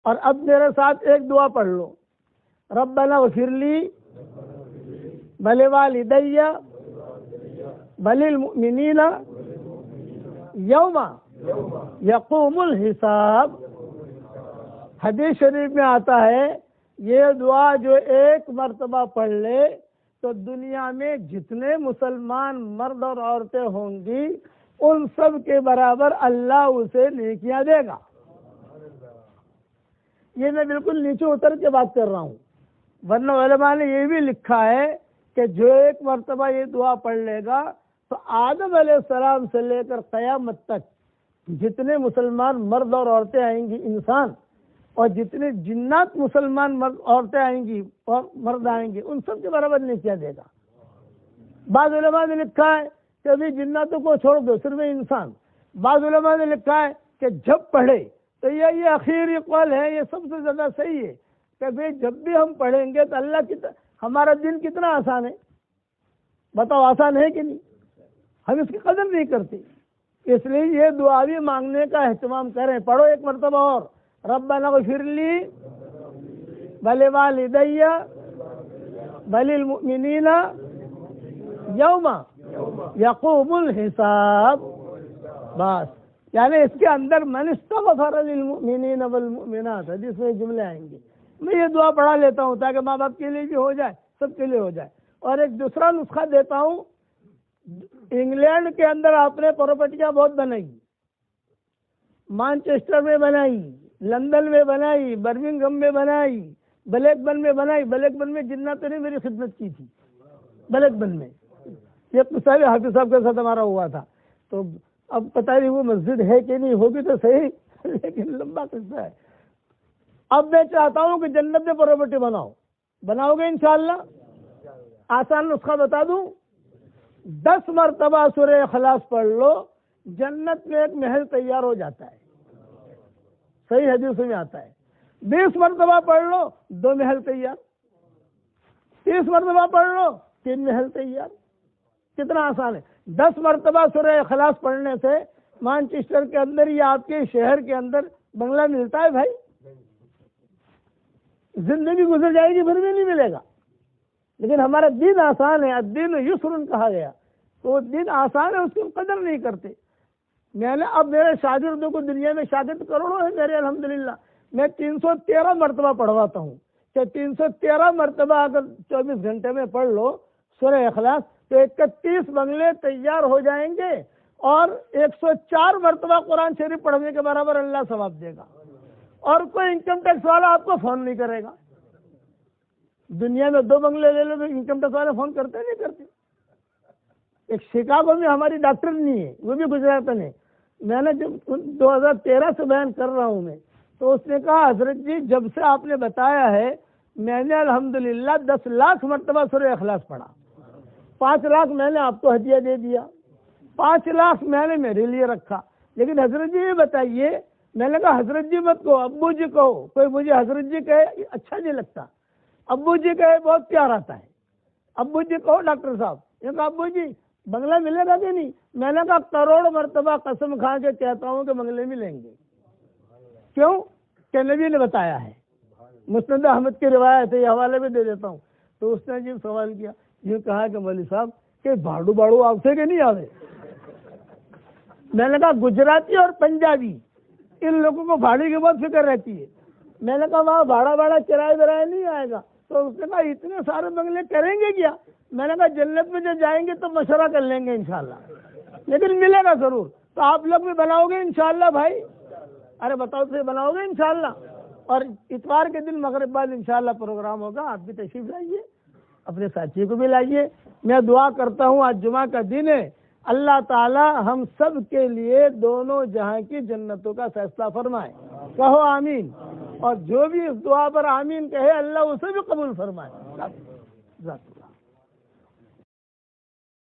اور اب میرے ساتھ ایک دعا پڑھ لو، ربنا اغفر لی ولوالدی وللمؤمنین یوم یقوم الحساب۔ حدیث شریف میں آتا ہے یہ دعا جو ایک مرتبہ پڑھ لے تو دنیا میں جتنے مسلمان مرد اور عورتیں ہوں گی ان سب کے برابر اللہ اسے نیکیاں دے گا۔ یہ میں بالکل نیچے اتر کے بات کر رہا ہوں، ورنہ علماء نے یہ بھی لکھا ہے کہ جو ایک مرتبہ یہ دعا پڑھ لے گا تو آدم علیہ السلام سے لے کر قیامت تک جتنے مسلمان مرد اور عورتیں آئیں گی انسان، اور جتنے جنات مسلمان مرد عورتیں آئیں گی اور مرد آئیں گے ان سب کے برابر نیکیاں دے گا۔ بعض علماء نے لکھا ہے کہ ابھی جناتوں کو چھوڑ دو، صرف انسان۔ بعض علماء نے لکھا ہے کہ جب پڑھے تو یہ آخری قول ہے، یہ سب سے زیادہ صحیح ہے کہ بھئی جب بھی ہم پڑھیں گے تو اللہ کی ہمارا دن کتنا آسان ہے، بتاؤ آسان ہے کہ نہیں؟ ہم اس کی قدر نہیں کرتے، اس لیے یہ دعا بھی مانگنے کا اہتمام کریں۔ پڑھو ایک مرتبہ اور، ربنا اغفر لی ولوالدی وللمؤمنین یوم یقوم الحساب۔ بس، یعنی اس کے اندر من استغفر للمؤمنین والمؤمنات، حدیث میں جملے آئیں گے۔ میں یہ دعا پڑھا لیتا ہوں تاکہ ماں باپ کے لیے بھی ہو جائے، سب کے لیے ہو جائے۔ اور ایک دوسرا نسخہ دیتا ہوں، انگلینڈ کے اندر آپ نے پراپرٹیاں بہت بنائی، مانچسٹر میں بنائی، لندن میں بنائی، برمنگھم میں بنائی، بلیک بن میں بنائی۔ بلیک بن میں جناتوں نے میری خدمت کی تھی، بلیک بن میں یہ قصہ بھی حافظ صاحب کے ساتھ ہمارا ہوا تھا۔ تو اب پتہ نہیں وہ مسجد ہے کہ نہیں، ہوگی تو صحیح، لیکن لمبا قصہ ہے۔ اب میں چاہتا ہوں کہ جنت میں پراپرٹی بناؤ گے انشاءاللہ؟ آسان نسخہ بتا دوں، 10 مرتبہ سورہ اخلاص پڑھ لو، جنت میں ایک محل تیار ہو جاتا ہے، صحیح حدیث میں آتا ہے۔ 20 مرتبہ پڑھ لو، 2 محل تیار۔ 30 مرتبہ پڑھ لو، 3 محل تیار۔ کتنا آسان ہے۔ 10 مرتبہ سورہ اخلاص پڑھنے سے مانچسٹر کے اندر یا آپ کے شہر کے اندر بنگلہ ملتا ہے بھائی، زندگی گزر جائے گی پھر بھی نہیں ملے گا۔ لیکن ہمارا دین آسان ہے، الدین یسر کہا گیا، تو وہ دین آسان ہے، اس کی قدر نہیں کرتے۔ میں نے اب میرے شاگردوں کو، دنیا میں شاگرد کروڑوں ہیں میرے الحمدللہ، میں 313 مرتبہ پڑھواتا ہوں کہ 313 مرتبہ اگر 24 گھنٹے میں پڑھ لو سورہ اخلاص تو 31 بنگلے تیار ہو جائیں گے، اور 104 مرتبہ قرآن شریف پڑھنے کے برابر اللہ ثواب دے گا، اور کوئی انکم ٹیکس والا آپ کو فون نہیں کرے گا۔ دنیا میں 2 بنگلے لے لو تو انکم ٹیکس والے فون کرتے نہیں کرتے۔ ایک شکاگو میں ہماری ڈاکٹر نہیں ہے، وہ بھی گجرات میں، میں نے جب 2013 سے بیان کر رہا ہوں میں، تو اس نے کہا حضرت جی جب سے آپ نے بتایا ہے میں نے الحمدللہ 10 لاکھ مرتبہ سورہ اخلاص پڑھا، 5 لاکھ میں نے آپ کو ہدیہ دے دیا، 5 لاکھ میں نے میرے لیے رکھا۔ لیکن حضرت جی یہ بتائیے، میں نے کہا حضرت جی مت کہو، ابو جی کہو، کوئی مجھے حضرت جی کہے اچھا نہیں لگتا، ابو جی کہے بہت پیار آتا ہے، ابو جی کہو ڈاکٹر صاحب۔ یہ کہا ابو جی بنگلہ ملے گا کہ نہیں؟ میں نے کہا کروڑ مرتبہ قسم کھا کے کہتا ہوں کہ بنگلے ملیں گے۔ کیوں؟ کہ نبی نے بتایا ہے، مسند احمد کی روایت ہے، یہ حوالے بھی دے دیتا ہوں۔ تو اس نے جی سوال کیا، یہ کہا کہ مولوی صاحب کہ بھاڑو آپ سے کہ نہیں آوے؟ میں نے کہا گجراتی اور پنجابی ان لوگوں کو بھاڑے کی بہت فکر رہتی ہے۔ میں نے کہا وہاں بھاڑا کرایہ نہیں آئے گا؟ تو اس نے کہا اتنے سارے بنگلے کریں گے کیا؟ میں نے کہا جنت میں جو جائیں گے تو مشورہ کر لیں گے انشاءاللہ، لیکن ملے گا ضرور۔ تو آپ لوگ بھی بناؤ گے انشاءاللہ بھائی؟ ارے بتاؤ تو بناؤ گے انشاءاللہ؟ اور اتوار کے دن مغرب بعد انشاءاللہ پروگرام ہوگا، آپ بھی تشریف لائیے، اپنے ساتھی کو بھی لائیے۔ میں دعا کرتا ہوں آج جمعہ کا دن ہے، اللہ تعالی ہم سب کے لیے دونوں جہاں کی جنتوں کا فیصلہ فرمائے، کہو آمین۔ اور جو بھی اس دعا پر آمین کہے اللہ اسے بھی قبول فرمائے۔